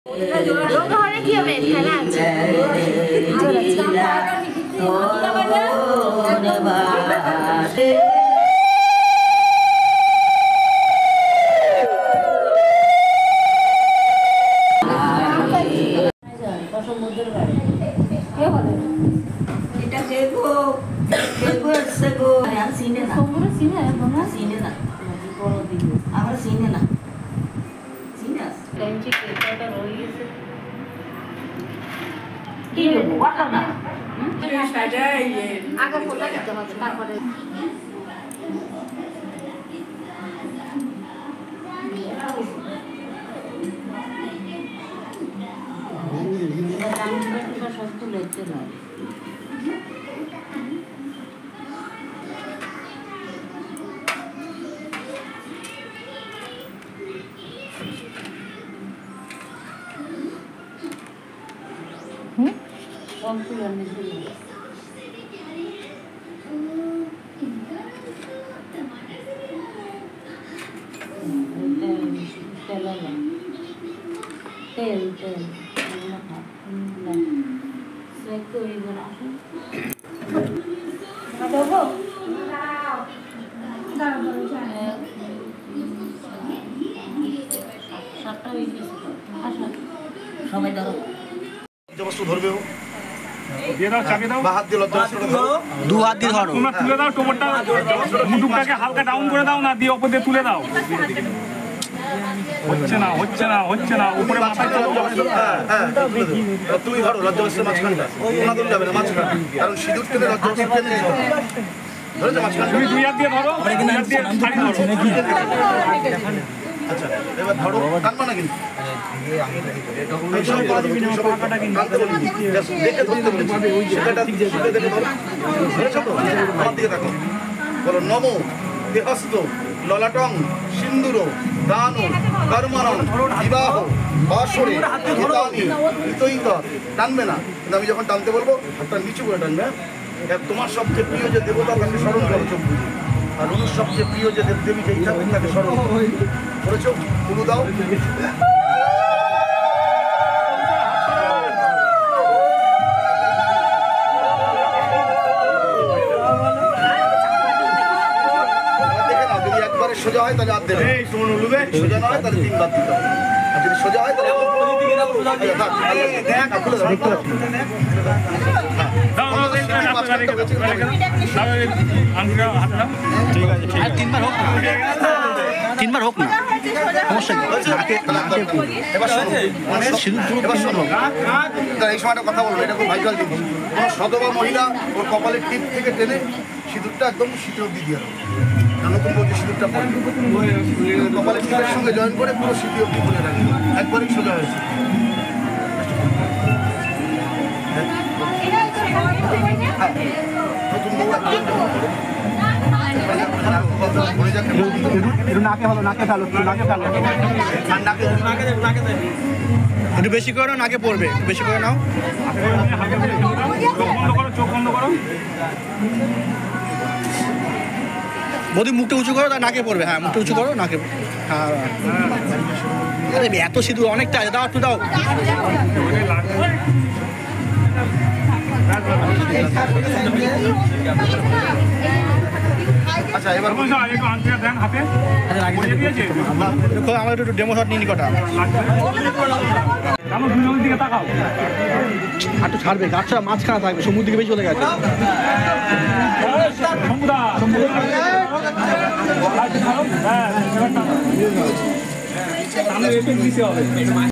ঘরে কি হবে খেলা আছে আগে ফোটা দিতে হবে তারপরে সবাই ধরো ধরবে দিয়ে দাও চাবি দাও হাত দিয়ে দু হাত দিয়ে ধরো তোমরা তুলে দাও টোমরটা মুটুকটাকে হালকা ডাউন করে দাও না দিয়ে উপর দিয়ে তুলে দাও হচ্ছে না হচ্ছে না হচ্ছে না উপরে মাথায় চলো তুমি ধরো লজ্জাবস্ত্রের মাঝখানটা ওনা দূর যাবে না মাঝখান কারণ সিঁদুর টেনে লজ্জাবস্ত্র টেনে দিতে হবে ধরো যে মাঝখান তুমি দুই হাত দিয়ে ধরো দুই হাত দিয়ে শাড়ি ধরো আচ্ছা এবার ধরো টানবা না কিন্তু দেখে ধরতে বলছি দেখে ধরো আমার দিকে দেখো বলো নম দেহস্ত ললাটং সিন্দুর দান কর্মণং বিবাহ বাসরে টানবে না কিন্তু আমি যখন টানতে বলবো হাতটা নিচু করে টানবে তোমার সবচেয়ে প্রিয় যে দেবতা তাকে স্মরণ করো চোখ বুঝে আর অনুর সবচেয়ে প্রিয় যে দেবদেবী যে ঠাকুর তাকে স্মরণ করেছো পুরো দাও সোজা হয় তাহলে হাত দেবে সোজা না হয় তাহলে 3 বার দিতে হবে আর যদি সোজা হয় তাহলে তিনবার হোক না এই সময়টা কথা বলবো এটা খুব ভাইটাল জিনিস কোনো সদবা মহিলা ওর কপালের টিপ থেকে টেনে সিঁদুরটা একদম শীতে অব্দি দিয়ে দেবে নতুন বলছে সিঁদুরটা পড়বে কপালের টিপের সঙ্গে জয়েন করে পুরো শীতে অব্দি বলে রাখবে একবারই সোজা হয়েছে নতুন বউ একটু বেশি করে নাও নাকে পড়বে বেশি করে নাও চোখ বন্ধ করো বৌদি মুখটা উঁচু করো তার নাকে পড়বে হ্যাঁ মুখটা উঁচু করো নাকে হ্যাঁ এত সিঁদুর অনেকটা দাও একটু দাও আচ্ছা এবার আমার একটু ডেমো শট নিয়ে নি কটা দিকে তাকাও একটু ছাড়বে গাছটা মাঝখানে থাকবে সমুদ্র দিকে বেশি চলে গেছে হবে